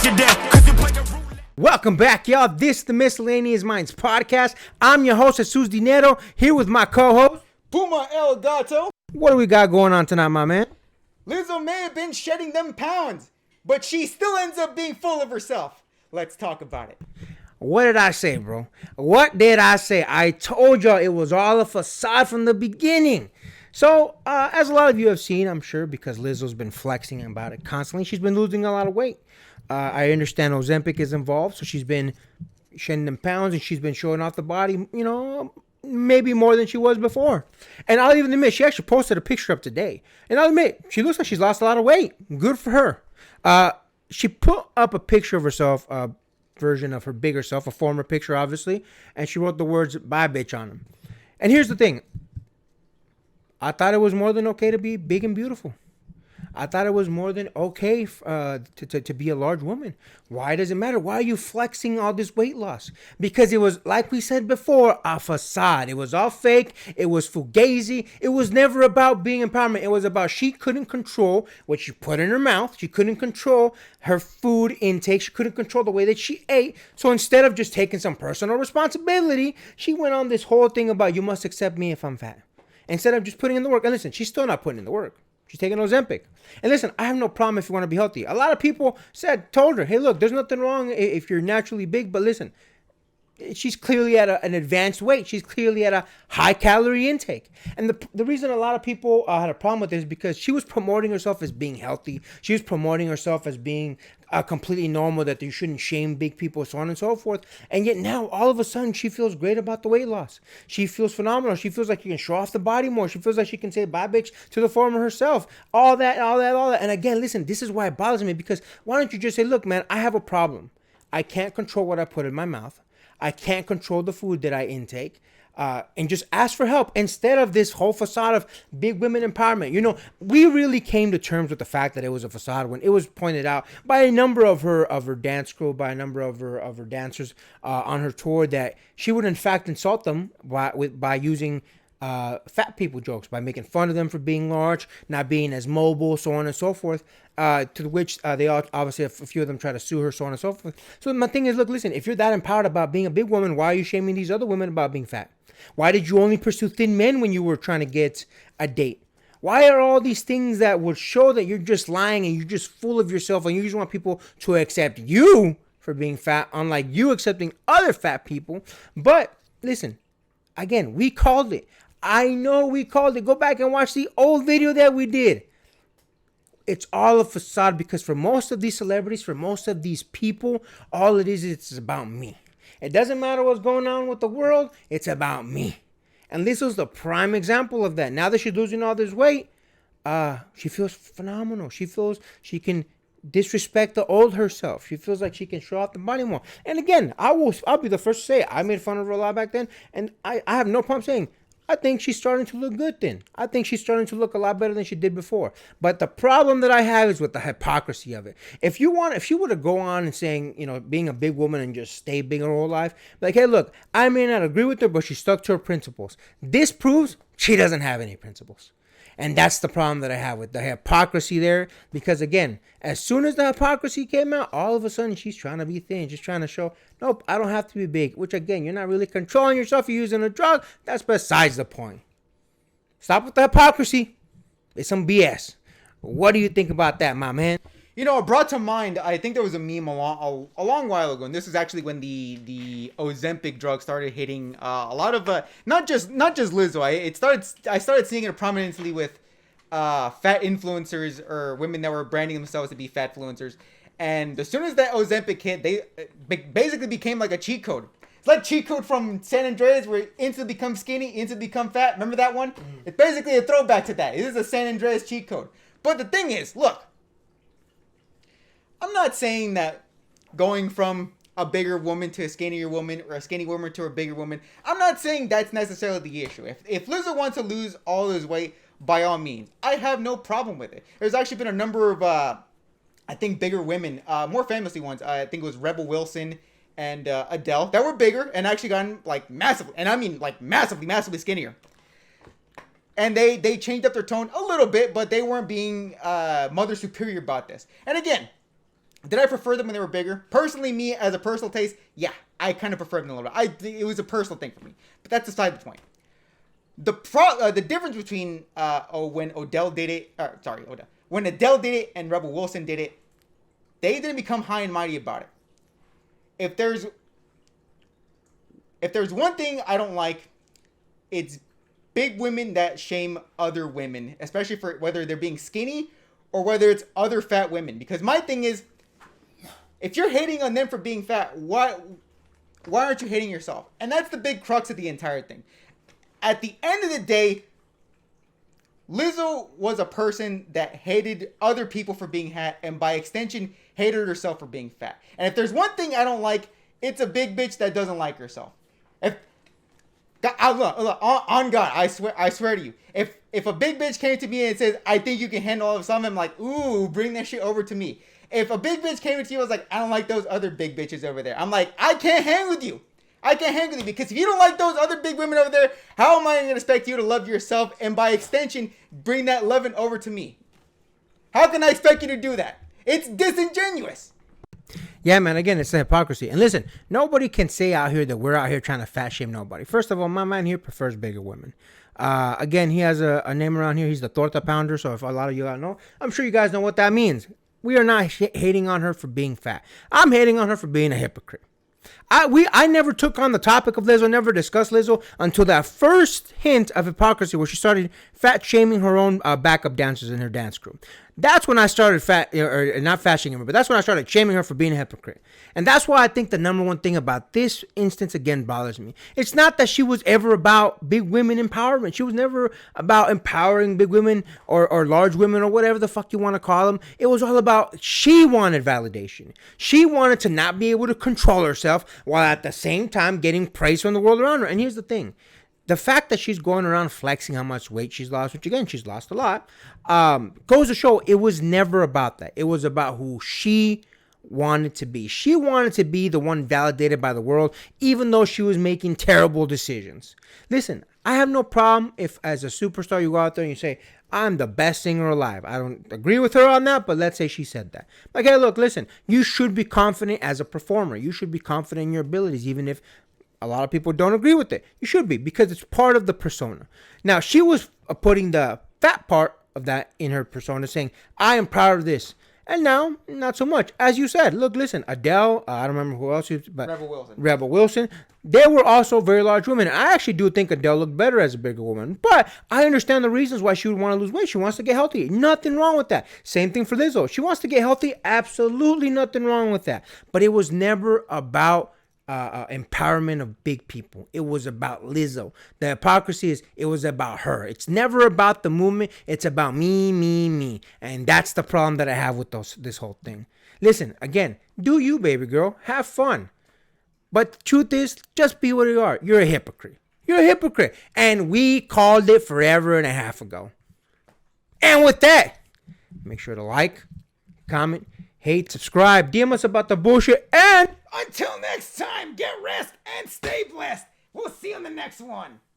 you down, cause you play a rule. Welcome back, y'all. This is the Miscellaneous Minds podcast. I'm your host, Jesus Dinero, here with my co-host, Puma El Gato. What do we got going on tonight, my man? Lizzo may have been shedding them pounds, but she still ends up being full of herself. Let's talk about it. What did I say, bro? What did I say? I told y'all it was all a facade from the beginning. So, as a lot of you have seen, I'm sure, because Lizzo's been flexing about it constantly, she's been losing a lot of weight. I understand Ozempic is involved, so she's been shedding them pounds and she's been showing off the body, you know, maybe more than she was before. And I'll even admit, she actually posted a picture up today. And I'll admit, she looks like she's lost a lot of weight. Good for her. She put up a picture of herself, a version of her bigger self, a former picture, obviously, and she wrote the words, "Bye, bitch," on them. And here's the thing. I thought it was more than okay to be big and beautiful. I thought it was more than okay to be a large woman. Why does it matter? Why are you flexing all this weight loss? Because it was, like we said before, a facade. It was all fake. It was Fugazi. It was never about being empowerment. It was about she couldn't control what she put in her mouth. She couldn't control her food intake. She couldn't control the way that she ate. So instead of just taking some personal responsibility, she went on this whole thing about you must accept me if I'm fat. Instead of just putting in the work. And listen, she's still not putting in the work. She's taking Ozempic. And listen, I have no problem if you want to be healthy. A lot of people told her, hey, look, there's nothing wrong if you're naturally big. But listen, she's clearly at an advanced weight. She's clearly at a high calorie intake. And the reason a lot of people had a problem with this is because she was promoting herself as being healthy. She was promoting herself as being completely normal, that you shouldn't shame big people, so on and so forth. And yet now, all of a sudden, she feels great about the weight loss. She feels phenomenal. She feels like she can show off the body more. She feels like she can say bye, bitch, to the former herself. All that. And again, listen, this is why it bothers me, because why don't you just say, look, man, I have a problem. I can't control what I put in my mouth. I can't control the food that I intake. And just ask for help instead of this whole facade of big women empowerment. You know, we really came to terms with the fact that it was a facade when it was pointed out by a number of her dance crew, by a number of her dancers on her tour, that she would in fact insult them by using fat people jokes, by making fun of them for being large, not being as mobile, so on and so forth. To which they all, obviously, a few of them try to sue her, so on and so forth. So my thing is, look, listen, if you're that empowered about being a big woman, why are you shaming these other women about being fat? Why did you only pursue thin men when you were trying to get a date? Why are all these things that would show that you're just lying and you're just full of yourself and you just want people to accept you for being fat, unlike you accepting other fat people? But listen, again, we called it. I know we called it. Go back and watch the old video that we did. It's all a facade, because for most of these celebrities, for most of these people, all it is, it's about me. It doesn't matter what's going on with the world. It's about me. And this was the prime example of that. Now that she's losing all this weight, she feels phenomenal. She feels she can disrespect the old herself. She feels like she can show off the body more. And again, I'll be the first to say it. I made fun of her a lot back then, and I have no problem saying I think she's starting to look good then. I think she's starting to look a lot better than she did before. But the problem that I have is with the hypocrisy of it. If she were to go on and saying, you know, being a big woman and just stay big her whole life, like, hey, look, I may not agree with her, but she stuck to her principles. This proves she doesn't have any principles. And that's the problem that I have with the hypocrisy there. Because again, as soon as the hypocrisy came out, all of a sudden she's trying to be thin, just trying to show, nope, I don't have to be big. Which again, you're not really controlling yourself. You're using a drug. That's besides the point. Stop with the hypocrisy. It's some BS. What do you think about that, my man? You know, it brought to mind, I think there was a meme a long while ago, and this is actually when the Ozempic drug started hitting a lot of not just Lizzo. I started seeing it prominently with fat influencers or women that were branding themselves to be fat influencers. And as soon as that Ozempic hit, they basically became like a cheat code. It's like cheat code from San Andreas, where it instantly becomes skinny, instantly become fat. Remember that one? It's basically a throwback to that. It is a San Andreas cheat code. But the thing is, look, I'm not saying that going from a bigger woman to a skinnier woman, or a skinny woman to a bigger woman, I'm not saying that's necessarily the issue. If Lizzo wants to lose all his weight, by all means, I have no problem with it. There's actually been a number of, I think, bigger women, more famously ones. I think it was Rebel Wilson and Adele, that were bigger and actually gotten like massively, and I mean like massively skinnier. And they changed up their tone a little bit, but they weren't being mother superior about this. And again, Did I prefer them when they were bigger? Personally, me, as a personal taste, yeah, I kind of preferred them a little bit. It was a personal thing for me. But that's beside the point. The difference between when Odell did it, when Adele did it and Rebel Wilson did it, they didn't become high and mighty about it. If there's one thing I don't like, it's big women that shame other women, especially for whether they're being skinny or whether it's other fat women. Because my thing is, if you're hating on them for being fat, why aren't you hating yourself? And that's the big crux of the entire thing. At the end of the day, Lizzo was a person that hated other people for being fat, and by extension, hated herself for being fat. And if there's one thing I don't like, it's a big bitch that doesn't like herself. Look, on God, I swear to you, if a big bitch came to me and says, I think you can handle all of something, I'm like, ooh, bring that shit over to me. If a big bitch came to you and was like, I don't like those other big bitches over there, I'm like, I can't hang with you. I can't hang with you, because if you don't like those other big women over there, how am I going to expect you to love yourself and by extension bring that loving over to me? How can I expect you to do that? It's disingenuous. Yeah, man, again, it's the hypocrisy. And listen, nobody can say out here that we're out here trying to fat shame nobody. First of all, my man here prefers bigger women. Again, he has a name around here. He's the torta pounder. So if a lot of you don't know, I'm sure you guys know what that means. We are not hating on her for being fat. I'm hating on her for being a hypocrite. I never took on the topic of Lizzo, never discussed Lizzo until that first hint of hypocrisy where she started fat shaming her own backup dancers in her dance crew. That's when I started not fat shaming her, but that's when I started shaming her for being a hypocrite. And that's why I think the number one thing about this instance, again, bothers me. It's not that she was ever about big women empowerment. She was never about empowering big women or large women or whatever the fuck you want to call them. It was all about she wanted validation. She wanted to not be able to control herself while at the same time getting praise from the world around her. And here's the thing. The fact that she's going around flexing how much weight she's lost, which again, she's lost a lot, goes to show it was never about that. It was about who she wanted to be. She wanted to be the one validated by the world, even though she was making terrible decisions. Listen, I have no problem if as a superstar you go out there and you say, I'm the best singer alive. I don't agree with her on that, but let's say she said that. Like, hey, look, listen, you should be confident as a performer. You should be confident in your abilities, even if a lot of people don't agree with it. You should be, because it's part of the persona. Now, she was putting the fat part of that in her persona, saying, I am proud of this. And now, not so much. As you said, look, listen, Adele, I don't remember who else, but Rebel Wilson. They were also very large women. I actually do think Adele looked better as a bigger woman, but I understand the reasons why she would want to lose weight. She wants to get healthy. Nothing wrong with that. Same thing for Lizzo. She wants to get healthy. Absolutely nothing wrong with that. But it was never about empowerment of big people. It was about Lizzo. The hypocrisy is it was about her. It's never about the movement. It's about me. And that's the problem that I have with this whole thing. Listen, again, do you, baby girl. Have fun. But the truth is, just be what you are. You're a hypocrite. You're a hypocrite. And we called it forever and a half ago. And with that, make sure to like, comment, hate, subscribe, DM us about the bullshit, and until next time, get rest and stay blessed. We'll see you on the next one.